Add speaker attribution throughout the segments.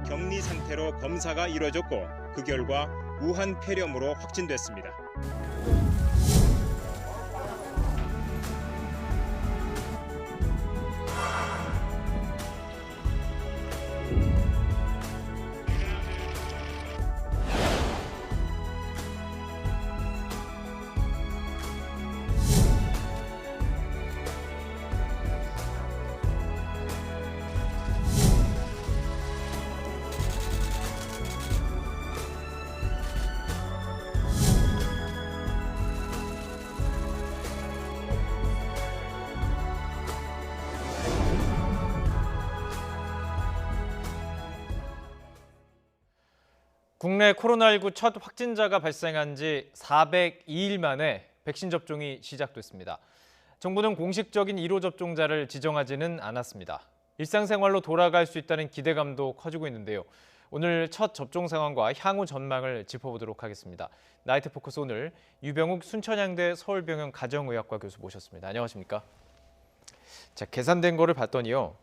Speaker 1: 격리 상태로 검사가 이뤄졌고 그 결과 우한 폐렴으로 확진됐습니다.
Speaker 2: 국내 코로나19 첫 확진자가 발생한 지 402일 만에 백신 접종이 시작됐습니다. 정부는 공식적인 1호 접종자를 지정하지는 않았습니다. 일상생활로 돌아갈 수 있다는 기대감도 커지고 있는데요. 오늘 첫 접종 상황과 향후 전망을 짚어보도록 하겠습니다. 나이트 포커스 오늘 유병욱 순천향대 서울병원 가정의학과 교수 모셨습니다. 안녕하십니까? 자, 계산된 거를 봤더니요.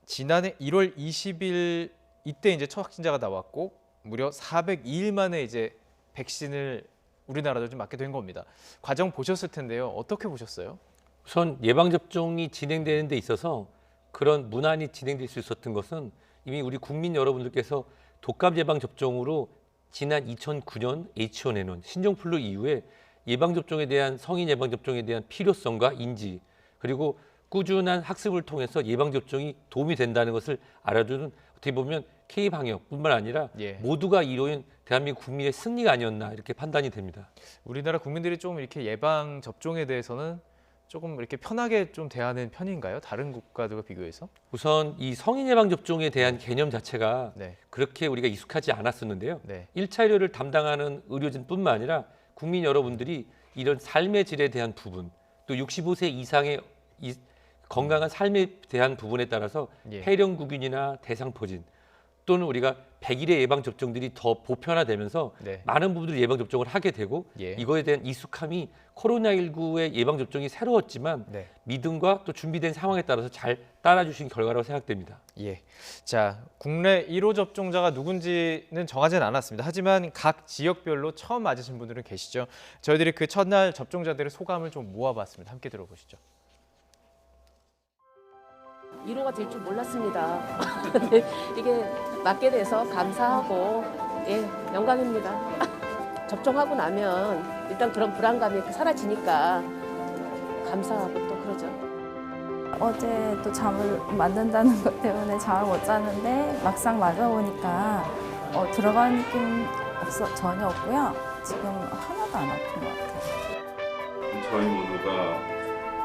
Speaker 2: 지난해 1월 20일 이때 이제 첫 확진자가 나왔고 무려 402일 만에 이제 백신을 우리나라도 좀 맞게 된 겁니다. 과정 보셨을 텐데요. 어떻게 보셨어요?
Speaker 3: 우선 예방접종이 진행되는 데 있어서 그런 문안이 진행될 수 있었던 것은 이미 우리 국민 여러분들께서 독감 예방접종으로 지난 2009년 H1N1 신종플루 이후에 예방접종에 대한 성인 예방접종에 대한 필요성과 인지 그리고 꾸준한 학습을 통해서 예방접종이 도움이 된다는 것을 알아주는 어떻게 보면 K방역뿐만 아니라 모두가 이루어진 대한민국 국민의 승리가 아니었나 이렇게 판단이 됩니다.
Speaker 2: 우리나라 국민들이 좀 이렇게 예방 접종에 대해서는 조금 이렇게 편하게 좀 대하는 편인가요? 다른 국가들과 비교해서?
Speaker 3: 우선 이 성인 예방 접종에 대한 개념 자체가 그렇게 우리가 익숙하지 않았었는데요. 1차 의료를 담당하는 의료진뿐만 아니라 국민 여러분들이 이런 삶의 질에 대한 부분, 또 65세 이상의 건강한 삶에 대한 부분에 따라서 폐렴구균이나 대상포진 또는 우리가 100일의 예방접종들이 더 보편화되면서 많은 부분들이 예방접종을 하게 되고 이거에 대한 익숙함이 코로나19의 예방접종이 새로웠지만 믿음과 또 준비된 상황에 따라서 잘 따라주신 결과라고 생각됩니다.
Speaker 2: 자, 국내 1호 접종자가 누군지는 정하지는 않았습니다. 하지만 각 지역별로 처음 맞으신 분들은 계시죠. 저희들이 그 첫날 접종자들의 소감을 좀 모아봤습니다. 함께 들어보시죠.
Speaker 4: 1호가 될 줄 몰랐습니다. 이게 맞게 돼서 감사하고 영광입니다. 접종하고 나면 일단 그런 불안감이 사라지니까 감사하고 또 그러죠.
Speaker 5: 어제 또 잠을 만든다는 것 때문에 잠을 못 잤는데 막상 맞아보니까 들어간 느낌 전혀 없고요. 지금 하나도 안 아픈 것 같아요.
Speaker 6: 저희 모두가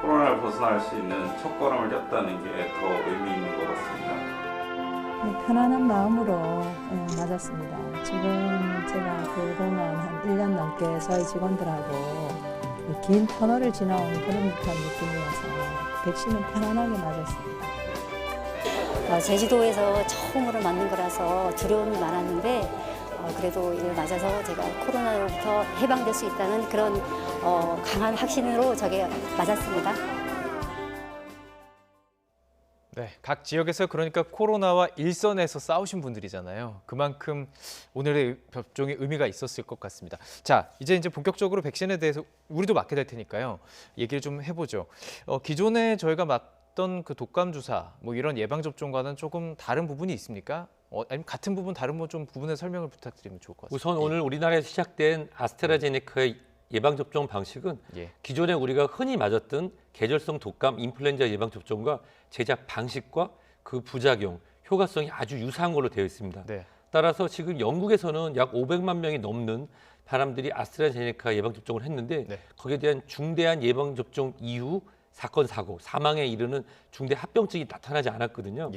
Speaker 6: 코로나를 벗어날 수 있는 첫걸음을 뗐다는 게 더 의미 있는 것 같습니다.
Speaker 7: 편안한 마음으로 맞았습니다. 지금 제가 그동안 한 1년 넘게 저희 직원들하고 긴 터널을 지나온 그런 듯한 느낌이어서 백신은 편안하게 맞았습니다.
Speaker 8: 제주도에서 처음으로 맞는 거라서 두려움이 많았는데 그래도 이걸 맞아서 제가 코로나로부터 해방될 수 있다는 그런 강한 확신으로 저게 맞았습니다.
Speaker 2: 각 지역에서 그러니까 코로나와 일선에서 싸우신 분들이잖아요. 그만큼 오늘의 접종의 의미가 있었을 것 같습니다. 자, 이제 본격적으로 백신에 대해서 우리도 맞게 될 테니까요. 얘기를 좀 해보죠. 기존에 저희가 맞던 그 독감 주사 뭐 이런 예방 접종과는 조금 다른 부분이 있습니까? 아니면 같은 부분 다른 뭐 좀 부분의 설명을 부탁드리면 좋을 것 같습니다.
Speaker 3: 우선 오늘 우리나라에서 시작된 아스트라제네카의 예방접종 방식은 기존에 우리가 흔히 맞았던 계절성 독감, 인플루엔자 예방접종과 제작 방식과 그 부작용, 효과성이 아주 유사한 걸로 되어 있습니다. 따라서 지금 영국에서는 약 500만 명이 넘는 사람들이 아스트라제네카 예방접종을 했는데 거기에 대한 중대한 예방접종 이후 사건, 사고, 사망에 이르는 중대 합병증이 나타나지 않았거든요.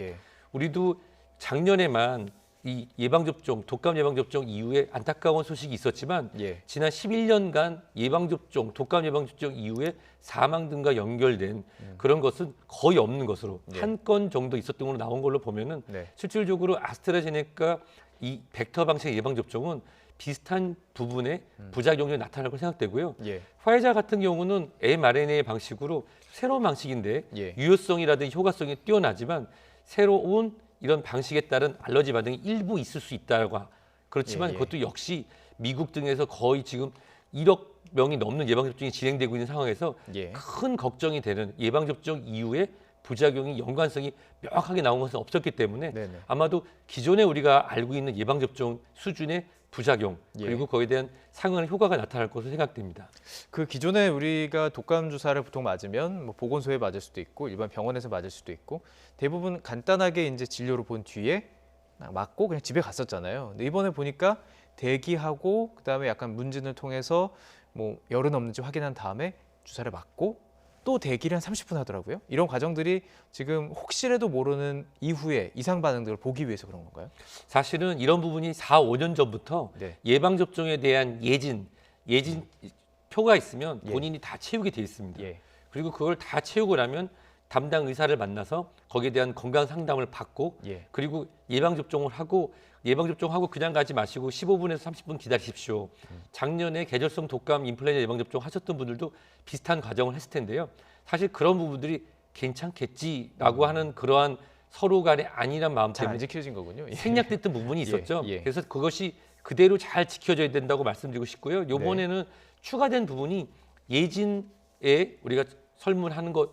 Speaker 3: 우리도 작년에만 이 예방접종, 독감 예방접종 이후에 안타까운 소식이 있었지만 지난 11년간 예방접종, 독감 예방접종 이후에 사망 등과 연결된 그런 것은 거의 없는 것으로 한 건 정도 있었던 걸로 나온 걸로 보면은 실질적으로 아스트라제네카 이 벡터 방식의 예방접종은 비슷한 부분에 부작용이 나타날 걸 생각되고요. 화이자 같은 경우는 mRNA 방식으로 새로운 방식인데 유효성이라든지 효과성이 뛰어나지만 새로운 이런 방식에 따른 알러지 반응이 일부 있을 수 있다고 그렇지만
Speaker 2: 예, 예.
Speaker 3: 그것도 역시 미국 등에서 거의 지금 1억 명이 넘는 예방접종이 진행되고 있는 상황에서
Speaker 2: 예.
Speaker 3: 큰 걱정이 되는 예방접종 이후에 부작용이 연관성이 명확하게 나온 것은 없었기 때문에
Speaker 2: 네네.
Speaker 3: 아마도 기존에 우리가 알고 있는 예방접종 수준의 부작용
Speaker 2: 예.
Speaker 3: 그리고 거기에 대한 상응하는 효과가 나타날 것으로 생각됩니다.
Speaker 2: 그 기존에 우리가 독감 주사를 보통 맞으면 뭐 보건소에 맞을 수도 있고 일반 병원에서 맞을 수도 있고 대부분 간단하게 이제 진료를 본 뒤에 맞고 그냥 집에 갔었잖아요. 근데 이번에 보니까 대기하고 그다음에 약간 문진을 통해서 뭐 열은 없는지 확인한 다음에 주사를 맞고 또 대기를 한 30분 하더라고요. 이런 과정들이 지금 혹시라도 모르는 이후에 이상 반응들을 보기 위해서 그런 건가요?
Speaker 3: 사실은 이런 부분이 4, 5년 전부터
Speaker 2: 네.
Speaker 3: 예방접종에 대한 예진 표가 있으면
Speaker 2: 예.
Speaker 3: 본인이 다 채우게 돼 있습니다.
Speaker 2: 예.
Speaker 3: 그리고 그걸 다 채우고 나면 담당 의사를 만나서 거기에 대한 건강 상담을 받고
Speaker 2: 예.
Speaker 3: 그리고 예방접종을 하고 그냥 가지 마시고 15분에서 30분 기다리십시오. 작년에 계절성 독감 인플루엔자 예방접종 하셨던 분들도 비슷한 과정을 했을 텐데요. 사실 그런 부분들이 괜찮겠지라고 하는 그러한 서로 간의 안일한 마음
Speaker 2: 잘 안
Speaker 3: 때문에
Speaker 2: 지켜진 거군요. 예.
Speaker 3: 생략됐던 부분이 있었죠.
Speaker 2: 예.
Speaker 3: 그래서 그것이 그대로 잘 지켜져야 된다고 말씀드리고 싶고요. 이번에는 추가된 부분이 예진에 우리가 설문하는 것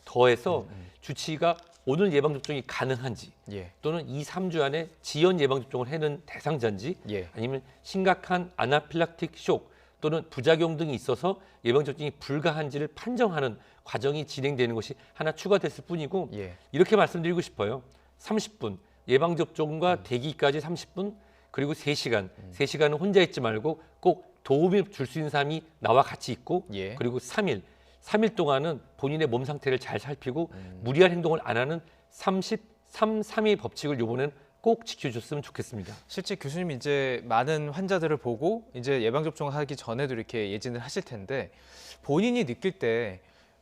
Speaker 3: 더해서 주치의가 오늘 예방접종이 가능한지
Speaker 2: 예.
Speaker 3: 또는 2, 3주 안에 지연 예방접종을 해는 대상자인지
Speaker 2: 예.
Speaker 3: 아니면 심각한 아나필락틱 쇼 또는 부작용 등이 있어서 예방접종이 불가한지를 판정하는 과정이 진행되는 것이 하나 추가됐을 뿐이고
Speaker 2: 예.
Speaker 3: 이렇게 말씀드리고 싶어요. 30분 예방접종과 대기까지 30분 그리고 3시간 3시간은 혼자 있지 말고 꼭 도움을 줄 수 있는 사람이 나와 같이 있고
Speaker 2: 예.
Speaker 3: 그리고 3일 동안은 본인의 몸 상태를 잘 살피고 무리한 행동을 안 하는 33-3의 법칙을 이번에는 꼭 지켜줬으면 좋겠습니다.
Speaker 2: 실제 교수님 이제 많은 환자들을 보고 이제 예방접종을 하기 전에도 이렇게 예진을 하실 텐데 본인이 느낄 때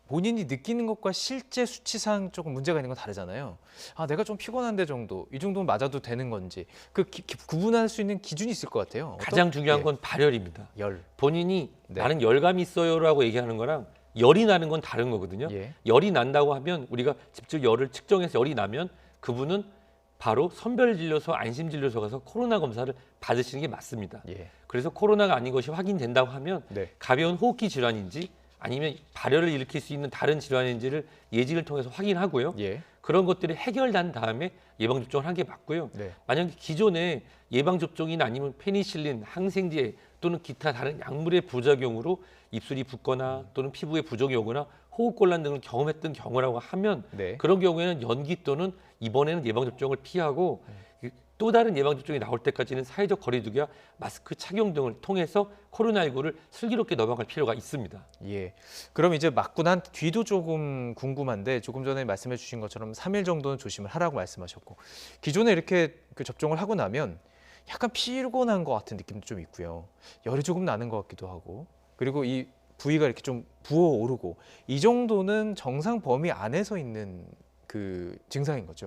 Speaker 2: 본인이 느끼는 것과 실제 수치상 조금 문제가 있는 건 다르잖아요. 아, 내가 좀 피곤한데 정도, 이 정도는 맞아도 되는 건지 그 구분할 수 있는 기준이 있을 것 같아요.
Speaker 3: 가장 중요한
Speaker 2: 예.
Speaker 3: 건 발열입니다.
Speaker 2: 열.
Speaker 3: 본인이
Speaker 2: 네.
Speaker 3: 나는 열감이 있어요라고 얘기하는 거랑 열이 나는 건 다른 거거든요.
Speaker 2: 예.
Speaker 3: 열이 난다고 하면 우리가 직접 열을 측정해서 열이 나면 그분은 바로 선별진료소, 안심진료소 가서 코로나 검사를 받으시는 게 맞습니다.
Speaker 2: 예.
Speaker 3: 그래서 코로나가 아닌 것이 확인된다고 하면
Speaker 2: 네.
Speaker 3: 가벼운 호흡기 질환인지 아니면 발열을 일으킬 수 있는 다른 질환인지를 예진을 통해서 확인하고요.
Speaker 2: 예.
Speaker 3: 그런 것들이 해결된 다음에 예방접종을 한 게 맞고요.
Speaker 2: 네.
Speaker 3: 만약에 기존에 예방접종이나 아니면 페니실린, 항생제 또는 기타 다른 약물의 부작용으로 입술이 붓거나 또는 피부에 부종이 오거나 호흡곤란 등을 경험했던 경우라고 하면
Speaker 2: 네.
Speaker 3: 그런 경우에는 연기 또는 이번에는 예방접종을 피하고 또 다른 예방접종이 나올 때까지는 사회적 거리두기와 마스크 착용 등을 통해서 코로나19를 슬기롭게 넘어갈 필요가 있습니다.
Speaker 2: 예. 그럼 이제 맞고 난 뒤도 조금 궁금한데 조금 전에 말씀해 주신 것처럼 3일 정도는 조심을 하라고 말씀하셨고 기존에 이렇게 그 접종을 하고 나면 약간 피곤한 것 같은 느낌도 좀 있고요. 열이 조금 나는 것 같기도 하고 그리고 이 부위가 이렇게 좀 부어오르고 이 정도는 정상 범위 안에서 있는 그 증상인 거죠.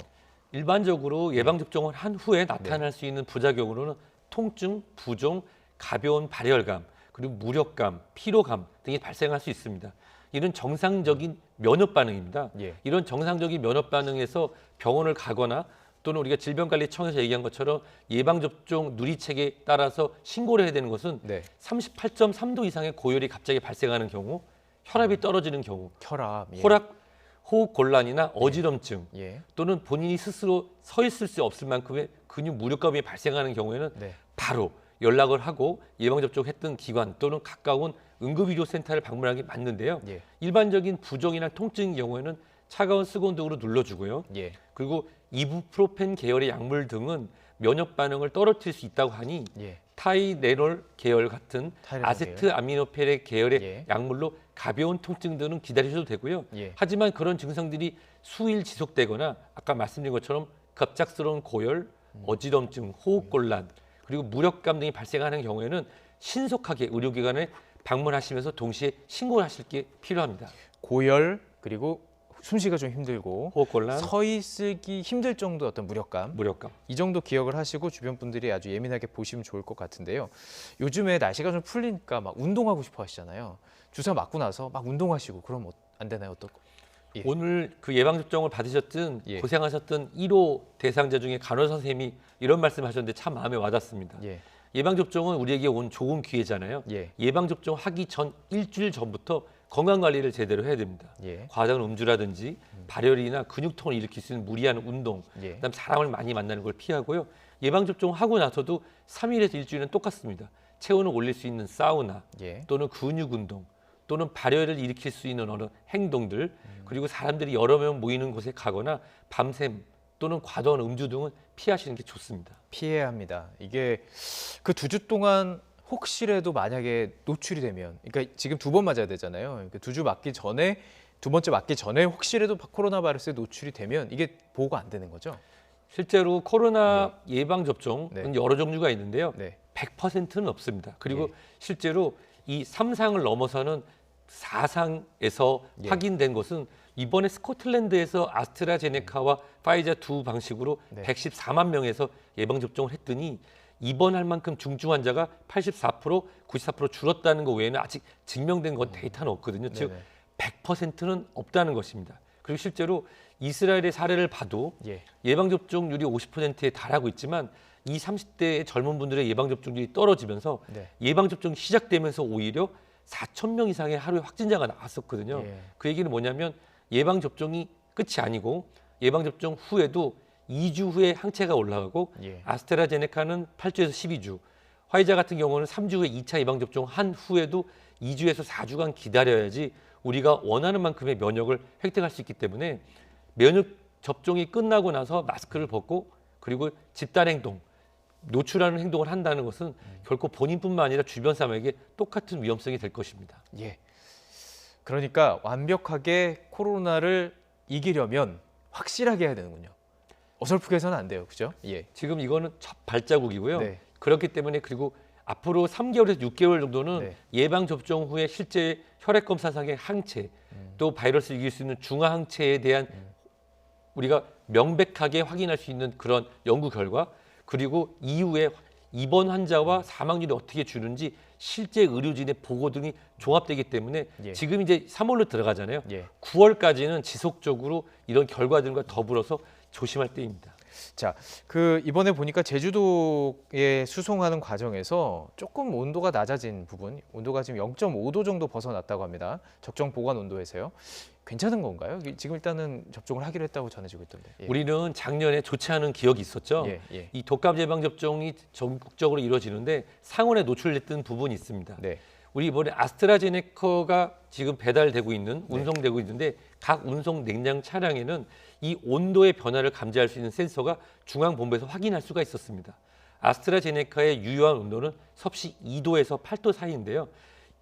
Speaker 3: 일반적으로 예방접종을 한 후에 나타날 수 있는 부작용으로는 통증, 부종, 가벼운 발열감, 그리고 무력감, 피로감 등이 발생할 수 있습니다. 이런 정상적인 면역 반응입니다.
Speaker 2: 예.
Speaker 3: 이런 정상적인 면역 반응에서 병원을 가거나 또는 우리가 질병관리청에서 얘기한 것처럼 예방접종 누리책에 따라서 신고를 해야 되는 것은
Speaker 2: 네.
Speaker 3: 38.3도 이상의 고열이 갑자기 발생하는 경우, 혈압이 떨어지는 경우,
Speaker 2: 혈압. 예.
Speaker 3: 호흡 곤란이나 어지럼증
Speaker 2: 예.
Speaker 3: 또는 본인이 스스로 서 있을 수 없을 만큼의 근육 무력감이 발생하는 경우에는
Speaker 2: 네.
Speaker 3: 바로 연락을 하고 예방접종했던 기관 또는 가까운 응급의료센터를 방문하는 게 맞는데요.
Speaker 2: 예.
Speaker 3: 일반적인 부종이나 통증의 경우에는 차가운 수건 등으로 눌러주고요.
Speaker 2: 예.
Speaker 3: 그리고 이부프로펜 계열의 약물 등은 면역 반응을 떨어뜨릴 수 있다고 하니
Speaker 2: 예.
Speaker 3: 타이레놀 계열 같은
Speaker 2: 타이레놀
Speaker 3: 아세트아미노펜 계열의
Speaker 2: 예.
Speaker 3: 약물로 가벼운 통증 등은 기다리셔도 되고요.
Speaker 2: 예.
Speaker 3: 하지만 그런 증상들이 수일 지속되거나 아까 말씀드린 것처럼 갑작스러운 고열, 어지럼증, 호흡곤란 그리고 무력감 등이 발생하는 경우에는 신속하게 의료기관에 방문하시면서 동시에 신고를 하실 게 필요합니다.
Speaker 2: 고열 그리고 숨쉬기가 좀 힘들고
Speaker 3: 호흡곤란,
Speaker 2: 서 있기 힘들 정도 어떤 무력감
Speaker 3: 무력감.
Speaker 2: 이 정도 기억을 하시고 주변 분들이 아주 예민하게 보시면 좋을 것 같은데요. 요즘에 날씨가 좀 풀리니까 막 운동하고 싶어 하시잖아요. 주사 맞고 나서 막 운동하시고 그러면 안 되나요? 어떨까? 예.
Speaker 3: 오늘 그 예방접종을 받으셨던
Speaker 2: 예.
Speaker 3: 고생하셨던 1호 대상자 중에 간호사 선생님이 이런 말씀하셨는데 참 마음에 와닿습니다.
Speaker 2: 예.
Speaker 3: 예방접종은 우리에게 온 좋은 기회잖아요.
Speaker 2: 예.
Speaker 3: 예방접종 하기 전 일주일 전부터 건강관리를 제대로 해야 됩니다.
Speaker 2: 예.
Speaker 3: 과다한 음주라든지 발열이나 근육통을 일으킬 수 있는 무리한 운동,
Speaker 2: 예.
Speaker 3: 그다음 사람을 많이 만나는 걸 피하고요. 예방접종 하고 나서도 3일에서 일주일은 똑같습니다. 체온을 올릴 수 있는 사우나
Speaker 2: 예.
Speaker 3: 또는 근육 운동 또는 발열을 일으킬 수 있는 어느 행동들 그리고 사람들이 여러 명 모이는 곳에 가거나 밤샘 또는 과도한 음주 등은 피하시는 게 좋습니다.
Speaker 2: 피해야 합니다. 이게 그 2주 동안 혹시라도 만약에 노출이 되면, 그러니까 지금 2번 맞아야 되잖아요. 그러니까 2주 맞기 전에, 2번째 맞기 전에 혹시라도 코로나 바이러스에 노출이 되면 이게 보호가 안 되는 거죠?
Speaker 3: 실제로 코로나 예방접종은
Speaker 2: 네.
Speaker 3: 여러 종류가 있는데요.
Speaker 2: 네.
Speaker 3: 100%는 없습니다. 그리고
Speaker 2: 예.
Speaker 3: 실제로 이 3상을 넘어서는 4상에서
Speaker 2: 예.
Speaker 3: 확인된 것은 이번에 스코틀랜드에서 아스트라제네카와 파이자 두 방식으로
Speaker 2: 네.
Speaker 3: 114만 명에서 예방접종을 했더니 입원할 만큼 중증 환자가 84%, 94% 줄었다는 것 외에는 아직 증명된 건 데이터는 없거든요. 즉
Speaker 2: 네네.
Speaker 3: 100%는 없다는 것입니다. 그리고 실제로 이스라엘의 사례를 봐도
Speaker 2: 예.
Speaker 3: 예방접종률이 50%에 달하고 있지만 이 30대의 젊은 분들의 예방접종률이 떨어지면서
Speaker 2: 네.
Speaker 3: 예방접종이 시작되면서 오히려 4천 명 이상의 하루에 확진자가 나왔었거든요.
Speaker 2: 예.
Speaker 3: 그 얘기는 뭐냐면 예방접종이 끝이 아니고 예방접종 후에도 2주 후에 항체가 올라가고
Speaker 2: 예.
Speaker 3: 아스트라제네카는 8주에서 12주, 화이자 같은 경우는 3주 후에 2차 예방접종 한 후에도 2주에서 4주간 기다려야지 우리가 원하는 만큼의 면역을 획득할 수 있기 때문에 면역 접종이 끝나고 나서 마스크를 벗고 그리고 집단 행동, 노출하는 행동을 한다는 것은 결코 본인뿐만 아니라 주변 사람에게 똑같은 위험성이 될 것입니다.
Speaker 2: 예. 그러니까 완벽하게 코로나를 이기려면 확실하게 해야 되는군요. 어설프게 해서는 안 돼요. 그죠? 예.
Speaker 3: 지금 이거는 첫 발자국이고요.
Speaker 2: 네.
Speaker 3: 그렇기 때문에 그리고 앞으로 3개월에서 6개월 정도는
Speaker 2: 네.
Speaker 3: 예방 접종 후에 실제 혈액 검사상의 항체, 또 바이러스를 이길 수 있는 중화 항체에 대한 우리가 명백하게 확인할 수 있는 그런 연구 결과, 그리고 이후에 입원 환자와 사망률이 어떻게 줄는지 실제 의료진의 보고 등이 종합되기 때문에
Speaker 2: 예.
Speaker 3: 지금 이제 3월로 들어가잖아요.
Speaker 2: 예.
Speaker 3: 9월까지는 지속적으로 이런 결과들과 더불어서 조심할 때입니다.
Speaker 2: 자, 그 이번에 보니까 제주도에 수송하는 과정에서 조금 온도가 낮아진 부분, 온도가 지금 0.5도 정도 벗어났다고 합니다. 적정 보관 온도에서요. 괜찮은 건가요? 지금 일단은 접종을 하기로 했다고 전해지고 있던데. 예.
Speaker 3: 우리는 작년에 좋지 않은 기억이 있었죠.
Speaker 2: 예, 예.
Speaker 3: 이 독감 예방 접종이 전국적으로 이루어지는데 상온에 노출됐던 부분이 있습니다.
Speaker 2: 네.
Speaker 3: 우리 이번에 아스트라제네카가 지금 배달되고 있는 운송되고 있는데 각 운송 냉장 차량에는 이 온도의 변화를 감지할 수 있는 센서가 중앙본부에서 확인할 수가 있었습니다. 아스트라제네카의 유효한 온도는 섭씨 2도에서 8도 사이인데요.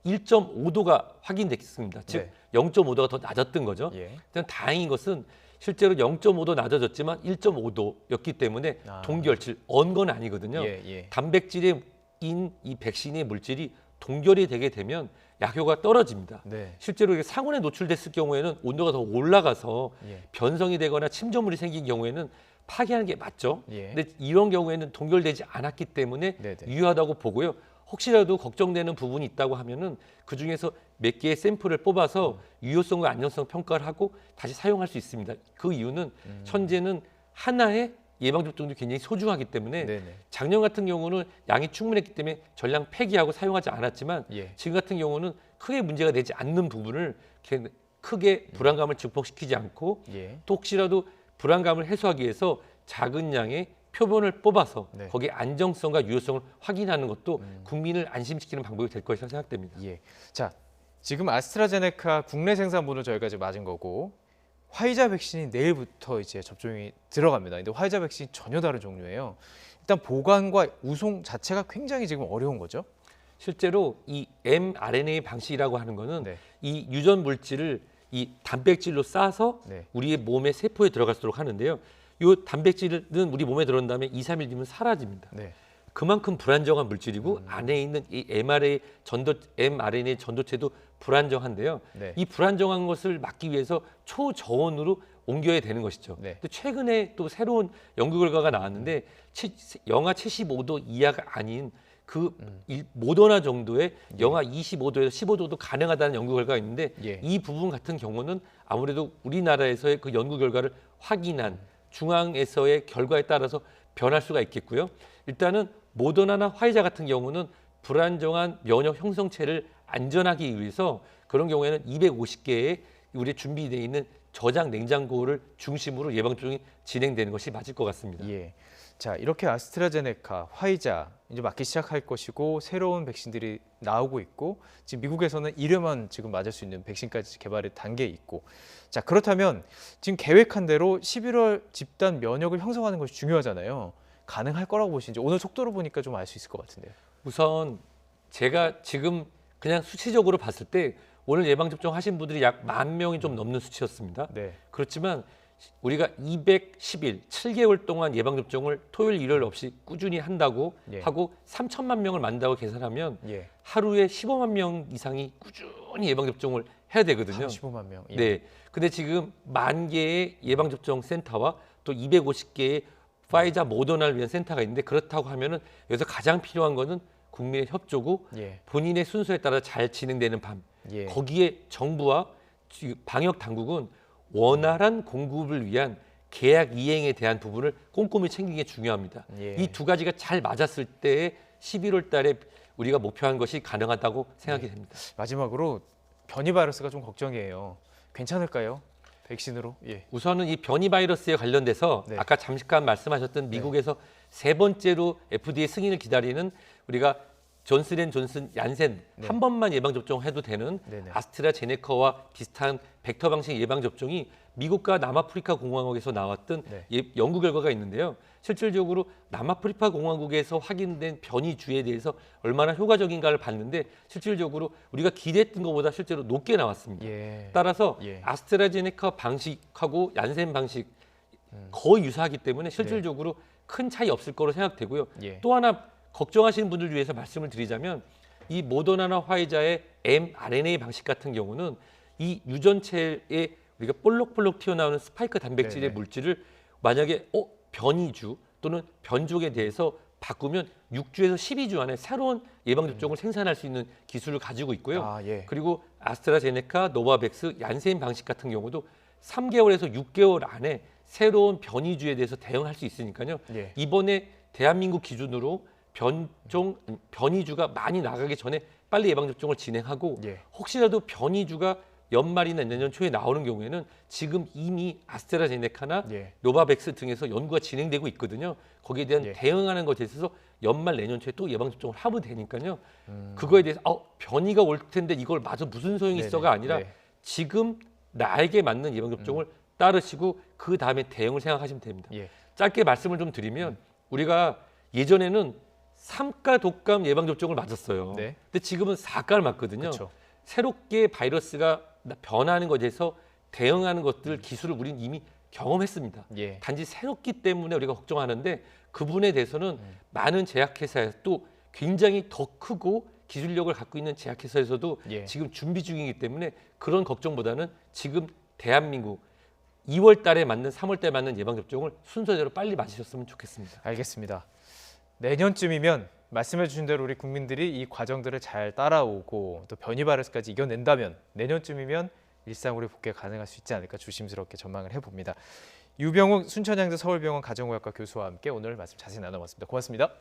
Speaker 3: 1.5도가 확인됐습니다. 즉
Speaker 2: 네.
Speaker 3: 0.5도가 더 낮았던 거죠.
Speaker 2: 예.
Speaker 3: 일단 다행인 것은 실제로 0.5도 낮아졌지만 1.5도였기 때문에
Speaker 2: 아.
Speaker 3: 동결질, 언 건 아니거든요.
Speaker 2: 예, 예.
Speaker 3: 단백질인 이 백신의 물질이 동결이 되게 되면 약효가 떨어집니다.
Speaker 2: 네.
Speaker 3: 실제로 이게 상온에 노출됐을 경우에는 온도가 더 올라가서
Speaker 2: 예.
Speaker 3: 변성이 되거나 침전물이 생긴 경우에는 파괴하는 게 맞죠.
Speaker 2: 예.
Speaker 3: 근데 이런 경우에는 동결되지 않았기 때문에
Speaker 2: 네네.
Speaker 3: 유효하다고 보고요. 혹시라도 걱정되는 부분이 있다고 하면은 그 중에서 몇 개의 샘플을 뽑아서 유효성과 안전성 평가를 하고 다시 사용할 수 있습니다. 그 이유는 현재는 하나의 예방접종도 굉장히 소중하기 때문에
Speaker 2: 네네.
Speaker 3: 작년 같은 경우는 양이 충분했기 때문에 전량 폐기하고 사용하지 않았지만
Speaker 2: 예.
Speaker 3: 지금 같은 경우는 크게 문제가 되지 않는 부분을 크게 불안감을 증폭시키지 않고
Speaker 2: 예.
Speaker 3: 또 혹시라도 불안감을 해소하기 위해서 작은 양의 표본을 뽑아서
Speaker 2: 네.
Speaker 3: 거기에 안정성과 유효성을 확인하는 것도 국민을 안심시키는 방법이 될 것이라고 생각됩니다.
Speaker 2: 예. 자, 지금 아스트라제네카 국내 생산분을 저희가 이제 맞은 거고 화이자 백신이 내일부터 이제 접종이 들어갑니다. 근데 화이자 백신이 전혀 다른 종류예요. 일단 보관과 우송 자체가 굉장히 지금 어려운 거죠.
Speaker 3: 실제로 이 mRNA 방식이라고 하는 거는
Speaker 2: 네.
Speaker 3: 이 유전 물질을 이 단백질로 싸서
Speaker 2: 네.
Speaker 3: 우리의 몸의 세포에 들어갈수록 하는데요. 이 단백질은 우리 몸에 들어온 다음에 2, 3일 뒤면 사라집니다.
Speaker 2: 네.
Speaker 3: 그만큼 불안정한 물질이고 안에 있는 이 mRNA 전도체도 불안정한데요.
Speaker 2: 네.
Speaker 3: 이 불안정한 것을 막기 위해서 초저온으로 옮겨야 되는 것이죠.
Speaker 2: 네.
Speaker 3: 근데 최근에 또 새로운 연구 결과가 나왔는데 영하 75도 이하가 아닌 모더나 정도의 영하 25도에서 15도도 가능하다는 연구 결과가 있는데
Speaker 2: 예.
Speaker 3: 이 부분 같은 경우는 아무래도 우리나라에서의 그 연구 결과를 확인한 중앙에서의 결과에 따라서 변할 수가 있겠고요. 일단은 모더나나 화이자 같은 경우는 불안정한 면역 형성체를 안전하기 위해서 그런 경우에는 250개의 우리 준비되어 있는 저장 냉장고를 중심으로 예방접종이 진행되는 것이 맞을 것 같습니다.
Speaker 2: 예. 자, 이렇게 아스트라제네카, 화이자 이제 맞기 시작할 것이고 새로운 백신들이 나오고 있고 지금 미국에서는 1회만 지금 맞을 수 있는 백신까지 개발의 단계에 있고 자, 그렇다면 지금 계획한 대로 11월 집단 면역을 형성하는 것이 중요하잖아요. 가능할 거라고 보시는지 오늘 속도로 보니까 좀 알 수 있을 것 같은데요.
Speaker 3: 우선 제가 지금 그냥 수치적으로 봤을 때 오늘 예방접종 하신 분들이 약 10,000명이 좀 넘는 수치였습니다.
Speaker 2: 네.
Speaker 3: 그렇지만 우리가 210일, 7개월 동안 예방접종을 토요일, 일요일 없이 꾸준히 한다고
Speaker 2: 예. 하고
Speaker 3: 하고 3천만 명을 만든다고 계산하면
Speaker 2: 예.
Speaker 3: 하루에 15만 명 이상이 꾸준히 예방접종을 해야 되거든요.
Speaker 2: 15만 명. 예.
Speaker 3: 네. 근데 지금 10,000개의 예방접종 센터와 또 250개의 파이자 모더나를 위한 센터가 있는데 그렇다고 하면은 여기서 가장 필요한 거는 국민의 협조고
Speaker 2: 예.
Speaker 3: 본인의 순서에 따라 잘 진행되는 밤.
Speaker 2: 예.
Speaker 3: 거기에 정부와 방역 당국은 원활한 공급을 위한 계약 이행에 대한 부분을 꼼꼼히 챙기는 게 중요합니다.
Speaker 2: 예.
Speaker 3: 이 두 가지가 잘 맞았을 때 11월 달에 우리가 목표한 것이 가능하다고 생각이 됩니다.
Speaker 2: 마지막으로 변이 바이러스가 좀 걱정이에요. 괜찮을까요? 백신으로? 예.
Speaker 3: 우선은 이 변이 바이러스에 관련돼서
Speaker 2: 네.
Speaker 3: 아까 잠깐 말씀하셨던 미국에서 세 번째로 FDA 승인을 기다리는 우리가 존슨앤존슨 얀센
Speaker 2: 네.
Speaker 3: 한 번만 예방접종해도 되는
Speaker 2: 네네.
Speaker 3: 아스트라제네카와 비슷한 벡터 방식 예방접종이 미국과 남아프리카 공화국에서 나왔던
Speaker 2: 네.
Speaker 3: 연구 결과가 있는데요. 실질적으로 남아프리카 공화국에서 확인된 변이주에 대해서 얼마나 효과적인가를 봤는데 실질적으로 우리가 기대했던 것보다 실제로 높게 나왔습니다.
Speaker 2: 예.
Speaker 3: 따라서
Speaker 2: 예.
Speaker 3: 아스트라제네카 방식하고 얀센 방식 거의 유사하기 때문에 실질적으로 큰 차이 없을 거로 생각되고요.
Speaker 2: 예.
Speaker 3: 또 하나 걱정하시는 분들 위해서 말씀을 드리자면 이 모더나나 화이자의 mRNA 방식 같은 경우는 이 유전체에 우리가 볼록볼록 튀어나오는 스파이크 단백질의
Speaker 2: 네네.
Speaker 3: 물질을 만약에 변이주 또는 변족에 대해서 바꾸면 6주에서 12주 안에 새로운 예방접종을 생산할 수 있는 기술을 가지고 있고요.
Speaker 2: 아, 예.
Speaker 3: 그리고 아스트라제네카, 노바백스, 얀센 방식 같은 경우도 3개월에서 6개월 안에 새로운 변이주에 대해서 대응할 수 있으니까요.
Speaker 2: 예.
Speaker 3: 이번에 대한민국 기준으로 변이주가 많이 나가기 전에 빨리 예방접종을 진행하고
Speaker 2: 예.
Speaker 3: 혹시라도 변이주가 연말이나 내년 초에 나오는 경우에는 지금 이미 아스트라제네카나
Speaker 2: 예.
Speaker 3: 노바백스 등에서 연구가 진행되고 있거든요. 거기에 대한
Speaker 2: 예.
Speaker 3: 대응하는 것에 있어서 연말 내년 초에 또 예방접종을 하면 되니까요. 그거에 대해서 변이가 올 텐데 이걸 맞아 무슨 소용이
Speaker 2: 네네.
Speaker 3: 있어가 아니라
Speaker 2: 네.
Speaker 3: 지금 나에게 맞는 예방접종을 따르시고 그 다음에 대응을 생각하시면 됩니다.
Speaker 2: 예.
Speaker 3: 짧게 말씀을 좀 드리면 우리가 예전에는 3가 독감 예방접종을 맞았어요.
Speaker 2: 네.
Speaker 3: 근데 지금은 4가를 맞거든요.
Speaker 2: 그렇죠.
Speaker 3: 새롭게 바이러스가 변하는 것에서 대응하는 것들 기술을 우리는 이미 경험했습니다.
Speaker 2: 예.
Speaker 3: 단지 새롭기 때문에 우리가 걱정하는데 그 부분에 대해서는 많은 제약회사에서 또 굉장히 더 크고 기술력을 갖고 있는 제약회사에서도
Speaker 2: 예.
Speaker 3: 지금 준비 중이기 때문에 그런 걱정보다는 지금 대한민국 2월 달에 맞는 3월 달에 맞는 예방접종을 순서대로 빨리 맞으셨으면 좋겠습니다.
Speaker 2: 알겠습니다. 내년쯤이면 말씀해 주신 대로 우리 국민들이 이 과정들을 잘 따라오고 또 변이 바이러스까지 이겨낸다면 내년쯤이면 일상으로 복귀 가능할 수 있지 않을까 조심스럽게 전망을 해봅니다. 유병욱 순천향대 서울병원 가정의학과 교수와 함께 오늘 말씀 자세히 나눠봤습니다. 고맙습니다.